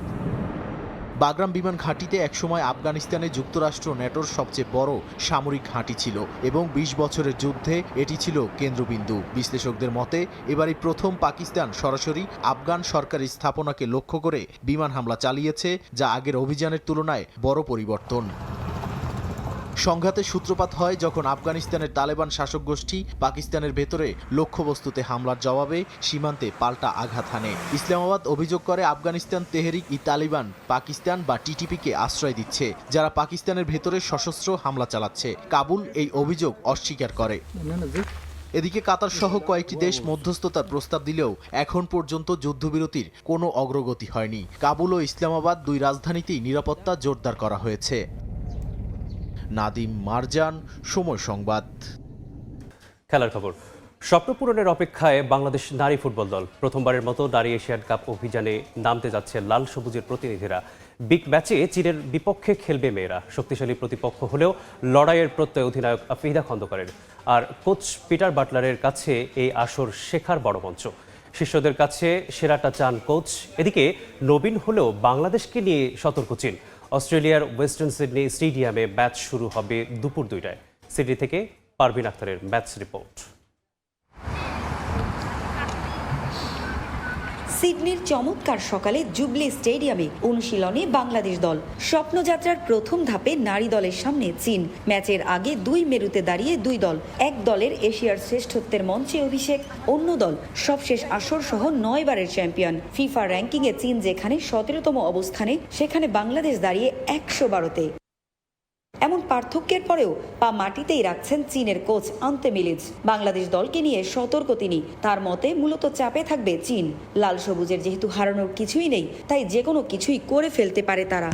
বাগরাম বিমান ঘাঁটিতে একসময় আফগানিস্তানে যুক্তরাষ্ট্র ন্যাটোর সবচেয়ে বড় সামরিক ঘাঁটি ছিল এবং ২০ বছরের যুদ্ধে এটি ছিল কেন্দ্রবিন্দু। বিশ্লেষকদের মতে এবারই প্রথম পাকিস্তান সরাসরি আফগান সরকারি স্থাপনাকে লক্ষ্য করে বিমান হামলা চালিয়েছে, যা আগের অভিযানের তুলনায় বড় পরিবর্তন। সংঘাতের সূত্রপাত হয় যখন আফগানিস্তানের তালেবান শাসক গোষ্ঠী পাকিস্তানের ভেতরে লক্ষ্যবস্তুতে হামলার জবাবে সীমান্তে পাল্টা আঘাত হানে। ইসলামাবাদ অভিযোগ করে আফগানিস্তান তেহরিক-ই-তালিবান পাকিস্তান বা টিটিপিকে আশ্রয় দিচ্ছে, যারা পাকিস্তানের ভেতরে সশস্ত্র হামলা চালাচ্ছে। কাবুল এই অভিযোগ অস্বীকার করে। এদিকে কাতার সহ কয়েকটি দেশ মধ্যস্থতার প্রস্তাব দিলেও এখন পর্যন্ত যুদ্ধবিরতির কোনো অগ্রগতি হয়নি। কাবুল ও ইসলামাবাদ দুই রাজধানীতেই নিরাপত্তা জোরদার করা হয়েছে। নাদিম মারজান, সময় সংবাদ। খেলার খবর। স্বপ্ন পূরণের অপেক্ষায় বাংলাদেশ নারী ফুটবল দল প্রথমবারের মতো নারী এশিয়ান কাপ অভিযানে নামতে যাচ্ছে লাল সবুজের প্রতিনিধিরা। বিগ ম্যাচে চীনের বিপক্ষে খেলবে মেয়েরা। শক্তিশালী প্রতিপক্ষ হলেও লড়াইয়ের প্রত্যয় অধিনায়ক আফিদা খন্দকারের। আর কোচ পিটার বাটলারের কাছে এই আসর শেখার বড় মঞ্চ। শিষ্যদের কাছে সেরাটা চান কোচ। এদিকে নবীন হলেও বাংলাদেশকে নিয়ে সতর্ক চীন। অস্ট্রেলিয়ার ওয়েস্টার্ন সিডনি স্টেডিয়ামে ম্যাচ শুরু হবে দুপুর 2টায়। সিডনি থেকে পারভিন আক্তারের ম্যাচ রিপোর্ট। সিডনির চমৎকার সকালে জুবলি স্টেডিয়ামে অনুশীলনে বাংলাদেশ দল। স্বপ্নযাত্রার প্রথম ধাপে নারী দলের সামনে চীন। ম্যাচের আগে দুই মেরুতে দাঁড়িয়ে দুই দল। এক দলের এশিয়ার শ্রেষ্ঠত্বের মঞ্চে অভিষেক, অন্য দল সবশেষ আসর সহ 9 বারের চ্যাম্পিয়ন। ফিফা র্যাঙ্কিংয়ে চীন যেখানে 17তম অবস্থানে, সেখানে বাংলাদেশ দাঁড়িয়ে 112তে। এমন পার্থক্যের পরেও পা মাটিতেই রাখছেন চীনের কোচ আন্তে মিলিজ। বাংলাদেশ দলকে নিয়ে সতর্ক তিনি। তার মতে মূলত চাপে থাকবে চীন। লাল সবুজের যেহেতু হারানোর কিছুই নেই, তাই যে কোনো কিছুই করে ফেলতে পারে তারা।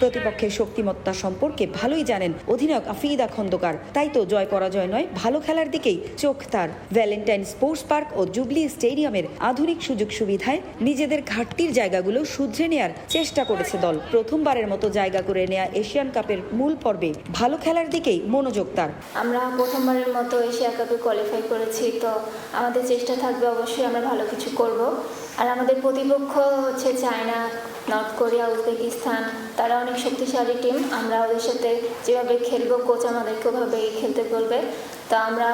প্রতিপক্ষের শক্তিমত্তা সম্পর্কে ভালোই জানেন অধিনায়ক আফিদা খন্দকার। তাই তো জয় পরাজয় নয়, ভালো খেলার দিকেই চোখ তার। ভ্যালেন্টাইন স্পোর্টস পার্ক ও জুবলি স্টেডিয়ামের আধুনিক সুযোগ সুবিধায় নিজেদের ঘাটতির জায়গাগুলো শুধরে নেয়ার চেষ্টা করেছে দল। প্রথমবারের মতো জায়গা করে নেয়া এশিয়ান কাপের মূল পর্বে ভালো খেলার দিকেই মনোযোগ তার। আমরা প্রথমবারের মতো এশিয়া কাপে কোয়ালিফাই করেছি, তো আমাদের চেষ্টা থাকবে অবশ্যই আমরা ভালো কিছু করব। আর আমাদের প্রতিপক্ষ হচ্ছে চায়না, নর্থ কোরিয়া, উজবেকিস্তান, তারা অনেক শক্তিশালী টিম। আমরা ওদের সাথে যেভাবে খেলবো, কোচ আমাদেরকে ওভাবেই খেলতে বলবে। তো আমরা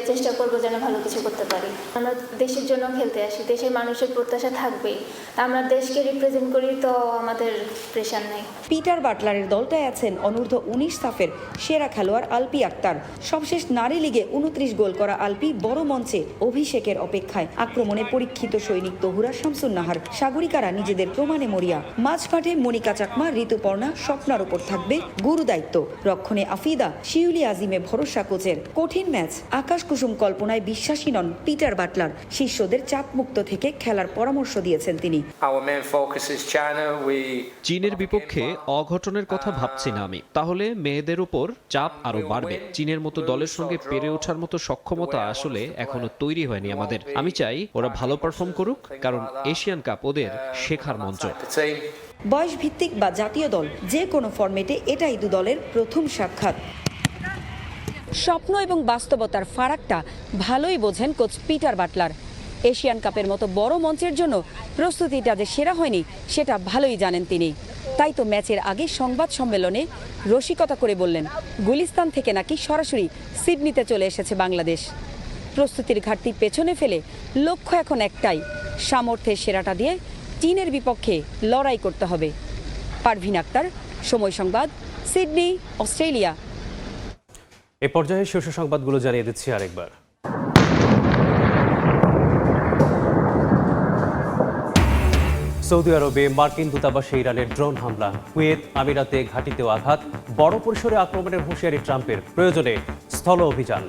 চেষ্টা করবো যেন ভালো কিছু করতে পারি। আমরা দেশের জন্য খেলতে আসি, দেশের মানুষের প্রত্যাশা থাকবেই। আমরা দেশকে রিপ্রেজেন্ট করি, তো আমাদের প্রেশার নেই। পিটার বাটলারের দলটায় আছেন অনূর্ধ্ব 19 সাফের সেরা খেলোয়াড় আলপি আক্তার। সবশেষ নারী লিগে 29 গোল করা আলপি বড় মঞ্চে অভিষেকের অপেক্ষায়। আক্রমণে পরীক্ষিত সৈনিক তহুরা শামসুন নাহার, সাগরিকারা নিজেদের প্রমাণে মরিয়া। মাঝমাঠে মনিকা চাকমা, ঋতুপর্ণা, স্বপ্নার ওপর থাকবে গুরু দায়িত্ব। রক্ষণে আফিদা, শিউলি আজিমে ভরসা কোচের। কঠিন ম্যাচ, আকাশ কুসুম কল্পনায় বিশ্বাসী নন পিটার বাটলার। শিষ্যদের চাপমুক্ত থেকে খেলার পরামর্শ দিয়েছেন তিনি। চীনের বিপক্ষে অঘটনের কথা ভাবছি না আমি। তাহলে মেয়েদের উপর চাপ আরো বাড়বে। চীনের মতো দলের সঙ্গে পেরে ওঠার মতো সক্ষমতা আসলে এখনো তৈরি হয়নি আমাদের। আমি চাই ওরা ভালো পারফর্ম করুক, কারণ এশিয়ান কাপ ওদের শেখার মঞ্চ। বয়স ভিত্তিক বা জাতীয় দল, যে কোনো ফরম্যাটে এটাই দু দলের প্রথম সাক্ষাৎ। স্বপ্ন এবং বাস্তবতার ফারাকটা ভালোই বোঝেন কোচ পিটার বাটলার। এশিয়ান কাপের মতো বড় মঞ্চের জন্য প্রস্তুতিটা যে সেরা হয়নি সেটা ভালোই জানেন তিনি। তাই তো ম্যাচের আগে সংবাদ সম্মেলনে রসিকতা করে বললেন গুলিস্তান থেকে নাকি সরাসরি সিডনিতে চলে এসেছে বাংলাদেশ। প্রস্তুতির ঘাটতি পেছনে ফেলে লক্ষ্য এখন একটাই, সামর্থ্যের সেরাটা দিয়ে চীনের বিপক্ষে লড়াই করতে হবে। পারভিন আক্তার, সময় সংবাদ, সিডনি, অস্ট্রেলিয়া। এ পর্যায়ে শীর্ষ সংবাদগুলো জানিয়ে দিচ্ছি আরেকবার। সৌদি আরবে মার্কিন দূতাবাসে ইরানের ড্রোন হামলা, কুয়েত আমিরাতে ঘাঁটিতেও আঘাত, বড় পরিসরে আক্রমণের হুঁশিয়ারি ট্রাম্পের, প্রয়োজনে স্থল অভিযান।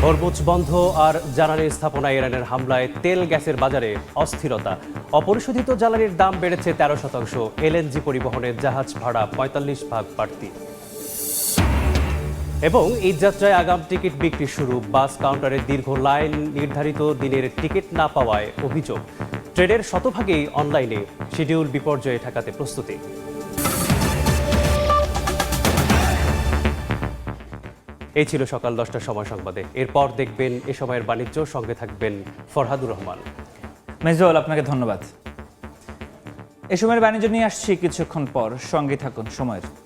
হরমুজ বন্ধ আর জ্বালানি স্থাপনায় ইরানের হামলায় তেল গ্যাসের বাজারে অস্থিরতা। অপরিশোধিত জ্বালানির দাম বেড়েছে 13%। এলএনজি পরিবহনের জাহাজ ভাড়া 45% বাড়তি। এবং ঈদযাত্রায় আগাম টিকিট বিক্রি শুরু, বাস কাউন্টারে দীর্ঘ লাইন, নির্ধারিত দিনের টিকিট না পাওয়ায় অভিযোগ। ট্রেনের শতভাগই অনলাইনে, শিডিউল বিপর্যয়ে ঠেকাতে প্রস্তুতি। এই ছিল সকাল 10টার সময় সংবাদে। এরপর দেখবেন এ সময়ের বাণিজ্য, সঙ্গে থাকবেন ফরহাদুর রহমান। মেজবাউল, আপনাকে ধন্যবাদ। এ সময়ের বাণিজ্য নিয়ে আসছি কিছুক্ষণ পর, সঙ্গে থাকুন সময়ের।